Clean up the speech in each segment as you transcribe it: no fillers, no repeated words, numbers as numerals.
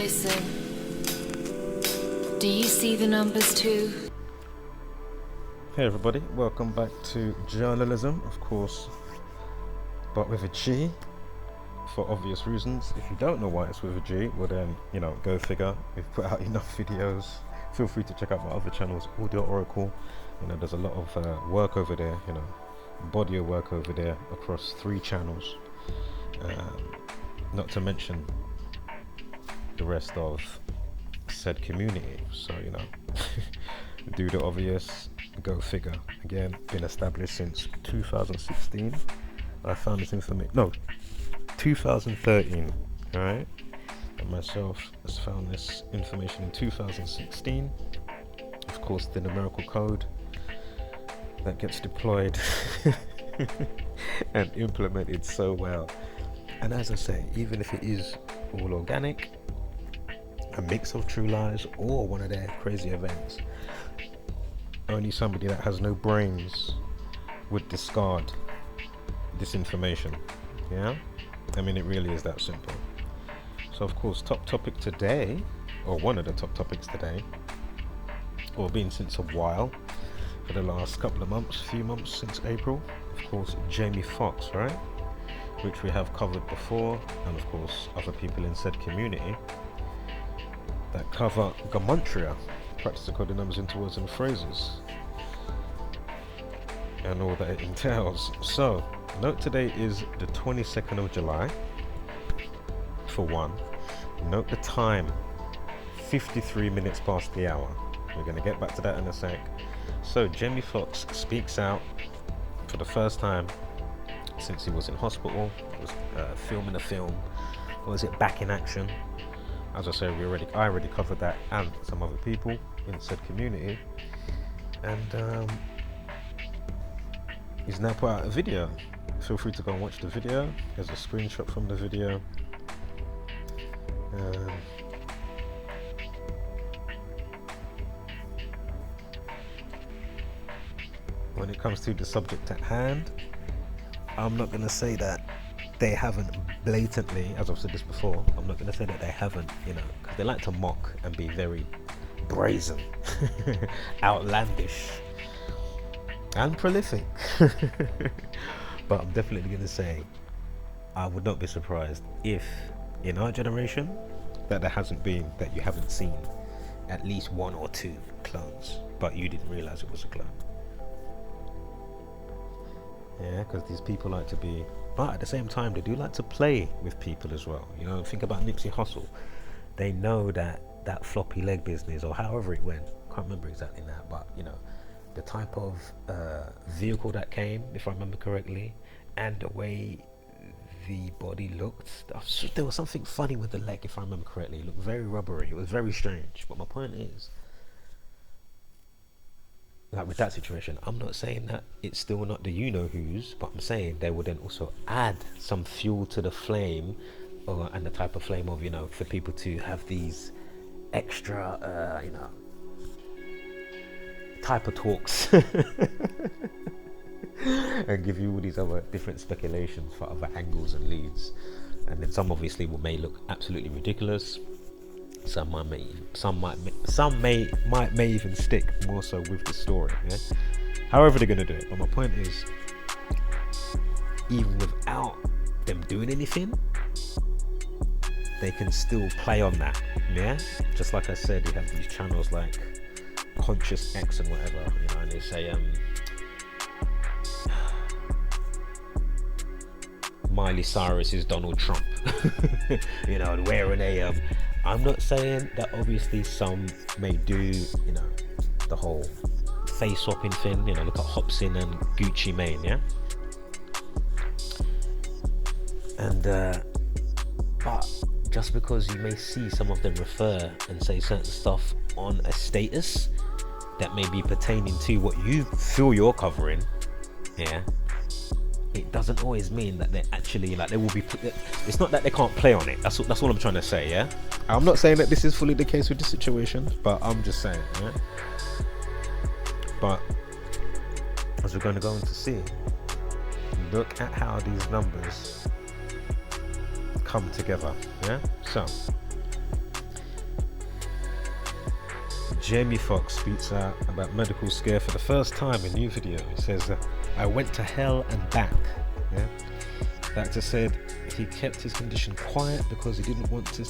Listen. Do you see the numbers too? Hey everybody, welcome back to journalism, of course, but with a G, for obvious reasons. If you don't know why it's with a G, well then, go figure. We've put out enough videos. Feel free to check out my other channels, Audio Oracle. There's a lot of work over there, body of work over there across 3 channels. Not to mention the rest of said community. So, do the obvious, go figure. Again, been established since 2016. I found this information, no, 2013, alright? And myself has found this information in 2016. Of course, the numerical code that gets deployed and implemented so well. And as I say, even if it is all organic, a mix of true lies or one of their crazy events, only somebody that has no brains would discard this information. Yeah, I mean, it really is that simple. So of course, top topic today, or one of the top topics today, or been since a while, for the last couple of months, few months since April, of course, Jamie Foxx, right? Which we have covered before, and of course other people in said community that cover gematria, practice to code the numbers into words and phrases, and all that it entails. So note today is the 22nd of July, for one. Note the time, 53 minutes past the hour. We're going to get back to that in a sec. So Jamie Foxx speaks out for the first time since he was in hospital. Was filming a film. Or was it Back in Action? As I say, I already covered that, and some other people in said community. And he's now put out a video. Feel free to go and watch the video. There's a screenshot from the video. When it comes to the subject at hand, I'm not going to say that they haven't blatantly, as I've said this before, I'm not going to say that they haven't, because they like to mock and be very brazen, outlandish, and prolific. But I'm definitely going to say, I would not be surprised if, in our generation, that you haven't seen at least 1 or 2 clones, but you didn't realize it was a clone. Yeah, because these people like to be, but at the same time they do like to play with people as well. Think about Nipsey Hussle. They know that floppy leg business, or however it went, can't remember exactly now, but the type of vehicle that came, if I remember correctly, and the way the body looked, there was something funny with the leg, if I remember correctly. It looked very rubbery. It was very strange. But my point is, like with that situation, I'm not saying that it's still not the you-know-who's, but I'm saying they would then also add some fuel to the flame, and the type of flame of, for people to have these extra, type of talks and give you all these other different speculations for other angles and leads. And then some obviously may look absolutely ridiculous. Some may even stick more so with the story. Yeah? However they're gonna do it. But my point is, even without them doing anything, they can still play on that. Yeah. Just like I said, you have these channels like Conscious X and whatever, and they say Miley Cyrus is Donald Trump. Wearing a I'm not saying that obviously some may do, the whole face swapping thing, look at Hobson and Gucci Mane, yeah? And, but just because you may see some of them refer and say certain stuff on a status that may be pertaining to what you feel you're covering, yeah? It doesn't always mean that they actually, they will be, it's not that they can't play on it. That's all I'm trying to say, yeah? I'm not saying that this is fully the case with this situation, but I'm just saying, yeah? But as we're going to go on to see, look at how these numbers come together, yeah? So Jamie Foxx speaks out about medical scare for the first time in new video. He says, I went to hell and back. Yeah. The actor said he kept his condition quiet because he didn't want you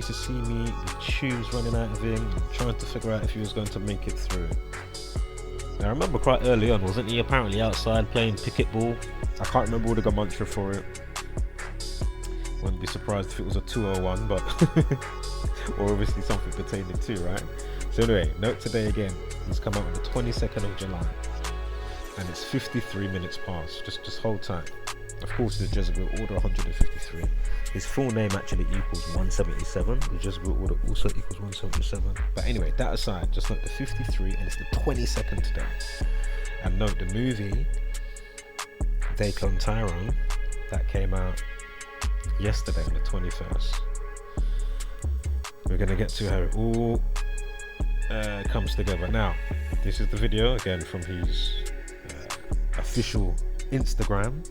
to see me with tubes running out of him, trying to figure out if he was going to make it through. Now I remember quite early on, wasn't he apparently outside playing picket ball? I can't remember all the gematria for it. Wouldn't be surprised if it was a 201, but or obviously something pertaining to, right? So anyway, note today again, he's come out on the 22nd of July and it's 53 minutes past. Just hold tight. Of course, the Jezebel Order 153. His full name actually equals 177. The Jezebel Order also equals 177. But anyway, that aside, just note the 53 and it's the 22nd today. And note the movie Declan Tyrone that came out yesterday on the 21st. We're going to get to how it all comes together. Now, this is the video again from his official Instagram.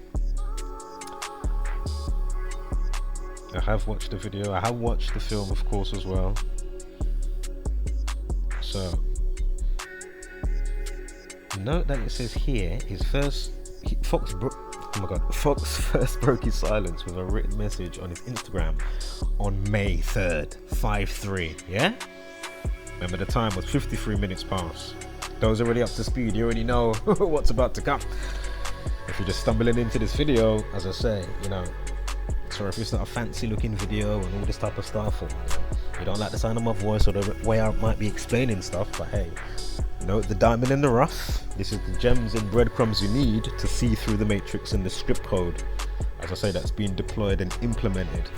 I have watched the video, I have watched the film of course as well. So note that it says here Foxx first broke his silence with a written message on his Instagram on May 3rd, 5-3. Yeah? Remember the time was 53 minutes past. Those already up to speed, you already know what's about to come. If you're just stumbling into this video, as I say, you know, sorry if it's not a fancy looking video and all this type of stuff, or you don't like the sound of my voice or the way I might be explaining stuff, but hey, note the diamond in the rough. This is the gems and breadcrumbs you need to see through the matrix and the script code, as I say, that's being deployed and implemented.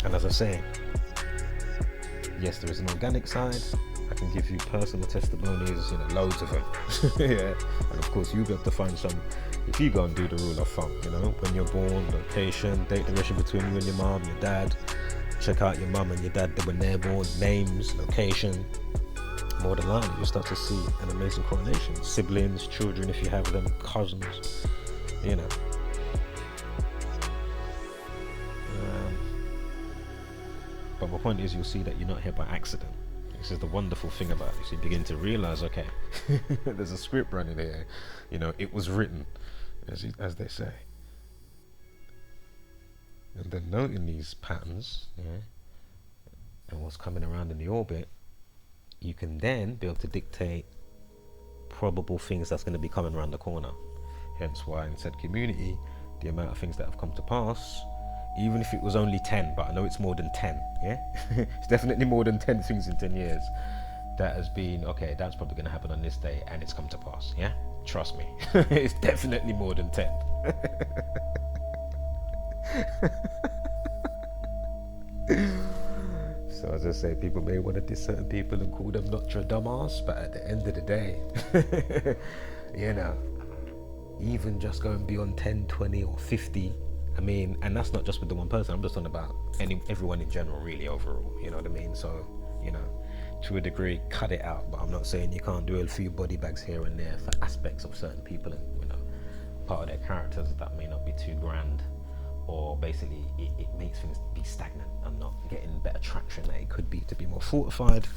And as I say, yes, there is an organic side. I can give you personal testimonies, you know, loads of them. Yeah, and of course you'll be able to find some if you go and do the rule of thumb, you know, when you're born, location, date duration between you and your mom, your dad, check out your mum and your dad when they're born, names, location. More than likely you'll start to see an amazing correlation. Siblings, children if you have them, cousins, you know. But my point is, you'll see that you're not here by accident. This is the wonderful thing about this. You begin to realize, okay, there's a script running here. You know, it was written, as they say. And then noting these patterns, yeah, and what's coming around in the orbit, you can then be able to dictate probable things that's going to be coming around the corner. Hence why in said community, the amount of things that have come to pass, even if it was only 10, but I know it's more than 10, yeah? It's definitely more than 10 things in 10 years that has been, okay, that's probably going to happen on this day, and it's come to pass, yeah? Trust me. It's definitely more than 10. So as I say, people may want to diss certain people and call them Notre Damas, but at the end of the day, you know, even just going beyond 10, 20 or 50, I mean, and that's not just with the one person, I'm just talking about everyone in general, really, overall, you know what I mean? So, you know, to a degree, cut it out, but I'm not saying you can't do a few body bags here and there for aspects of certain people and, you know, part of their characters that may not be too grand, or basically it makes things be stagnant and not getting better traction that it could be, to be more fortified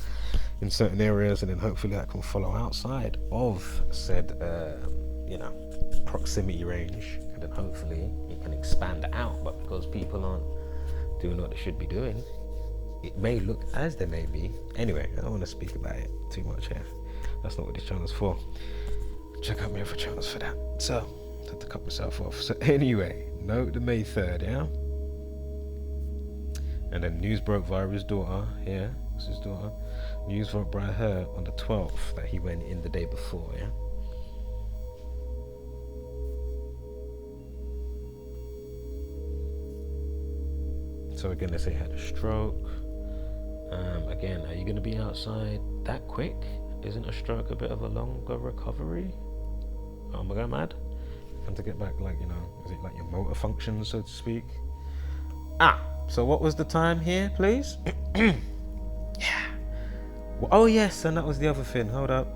in certain areas, and then hopefully that can follow outside of said, you know, proximity range, and then hopefully it can expand out. But because people aren't doing what they should be doing, it may look as they may be. Anyway, I don't want to speak about it too much here. That's not what this channel's for. Check out my other channels for that. So, I had to cut myself off. So anyway, note the May 3rd, yeah? And then news broke via his daughter, yeah? It's his daughter. News broke by her on the 12th that he went in the day before, yeah? So again, they say he had a stroke. Again, are you going to be outside that quick? Isn't a stroke a bit of a longer recovery? Oh, am I going mad? And to get back, like, you know, is it like your motor function, so to speak? So what was the time here, please? Yeah. Well, oh yes, and that was the other thing. Hold up.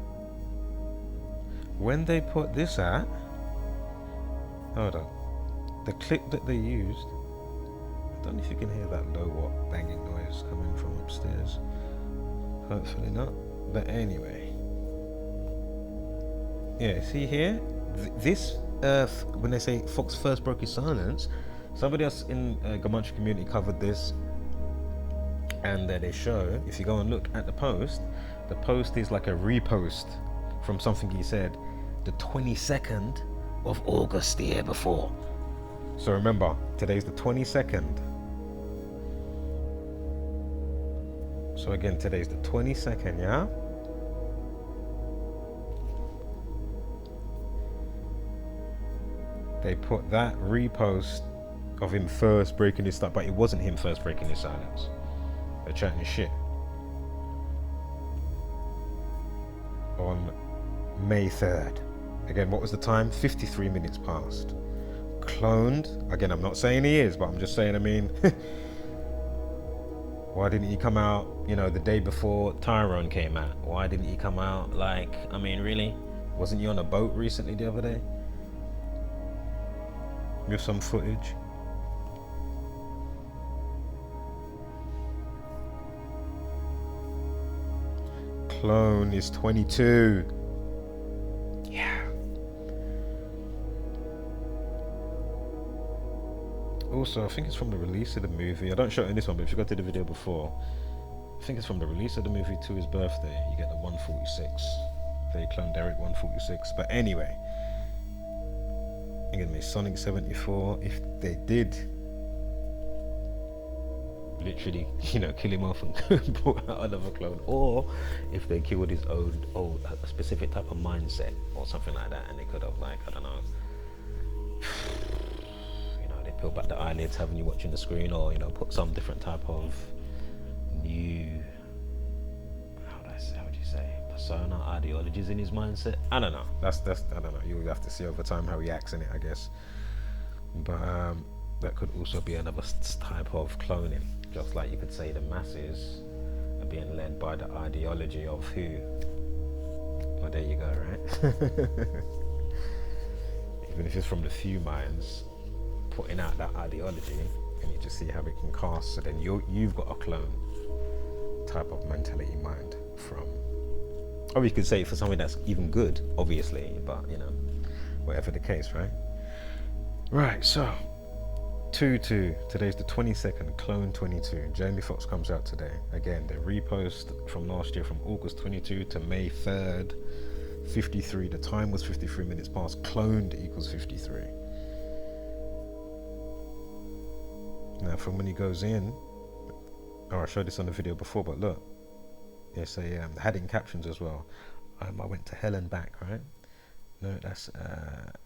When they put this at, hold up, the clip that they used, I don't know if you can hear that low banging noise coming from upstairs. Hopefully not. But anyway. Yeah, see here? This, when they say Foxx first broke his silence, somebody else in Gamanche community covered this. And they show, if you go and look at the post is like a repost from something he said the 22nd of August the year before. So remember, today's the 22nd. So again, today's the 22nd, yeah? They put that repost of him first breaking his stuff, but it wasn't him first breaking his silence. They're chatting shit. On May 3rd. Again, what was the time? 53 minutes past. Cloned. Again, I'm not saying he is, but I'm just saying, I mean, why didn't he come out, you know, the day before Tyrone came out? Why didn't he come out, like, I mean, really? Wasn't you on a boat recently the other day? With some footage? Clone is 22. Yeah. Also, I think it's from the release of the movie. I don't show it in this one, but if you go to the video before, I think it's from the release of the movie to his birthday. You get the 146. They cloned Eric 146. But anyway, again, Sonic 74. If they did literally, you know, kill him off and put out another clone, or if they killed his own a specific type of mindset or something like that, and they could have, like, I don't know, you know, they peel back the eyelids having you watching the screen, or, you know, put some different type of new, how would you say, persona, ideologies in his mindset. I don't know. That's I don't know. You'll have to see over time how he acts in it, I guess. But that could also be another type of cloning. Just like you could say the masses are being led by the ideology of who. Well, there you go, right? Even if it's from the few minds putting out that ideology, and you just see how it can cast. So then you've got a clone type of mentality mind from, or you could say for something that's even good, obviously, but, you know, whatever the case, right? Right, so 2-2. Today's the 22nd, Clone 22. Jamie Foxx comes out today. Again, the repost from last year, from August 22 to May 3rd, 53. The time was 53 minutes past. Cloned equals 53. Now, from when he goes in, I showed this on the video before, but look, it's a had in captions as well. I went to hell and back, right? No, that's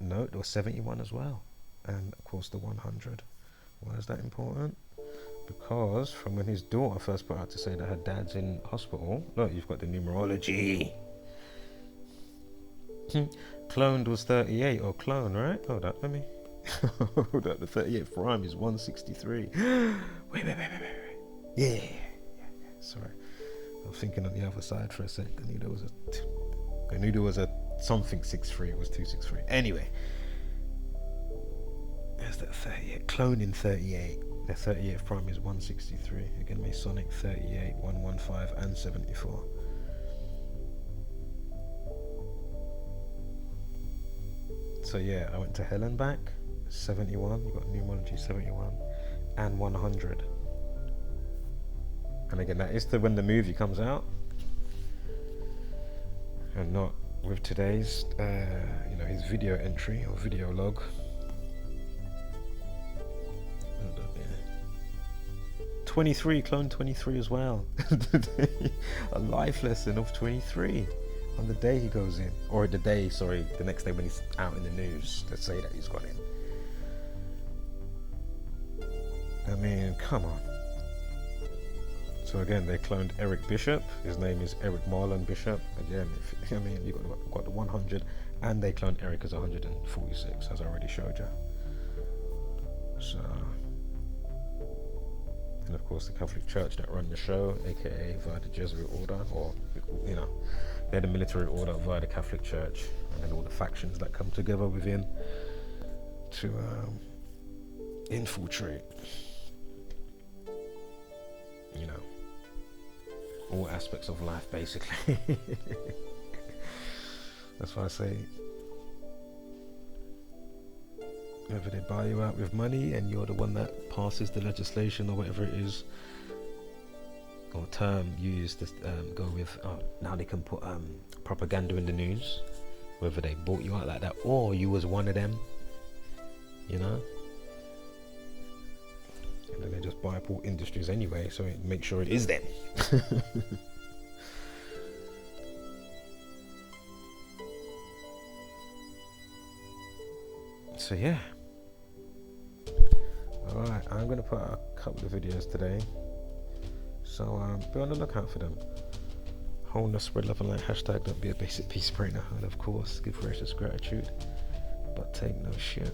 no, there was 71 as well, and of course the 100. Why is that important? Because from when his daughter first put out to say that her dad's in hospital, look, you've got the numerology. Cloned was 38, or clone, right? Hold up, let me. Hold up, the 38th rhyme is 163. Wait. Yeah. Sorry, I'm thinking on the other side for a sec. I knew there was a something 63. It was 263. Anyway. There's that 38, cloning 38. The 38th prime is 163. Again, Masonic 38, 115, and 74. So yeah, I went to hell and back. 71. You got numerology 71 and 100. And again, that is when the movie comes out, and not with today's, you know, his video entry or video log. 23, clone 23 as well. A life lesson of 23 on the day he goes in, or the next day when he's out in the news. Let's say that he's got in. I mean, come on. So again, they cloned Eric Bishop. His name is Eric Marlon Bishop. Again, you got the 100, and they cloned Eric as 146, as I already showed you. So. And of course the Catholic Church that run the show, aka via the Jesuit order, or, you know, they're the military order via the Catholic Church, and then all the factions that come together within to infiltrate, you know, all aspects of life, basically. That's why I say, whether they buy you out with money and you're the one that passes the legislation or whatever it is, or term used to go with, now they can put propaganda in the news, whether they bought you out like that or you was one of them, you know. And then they just buy up all industries anyway, so make sure it is them. So yeah, alright, I'm going to put out a couple of videos today, so be on the lookout for them. Wholeness, spread love and light, hashtag don't be a basic peace brainer, and of course give gracious gratitude, but take no shit.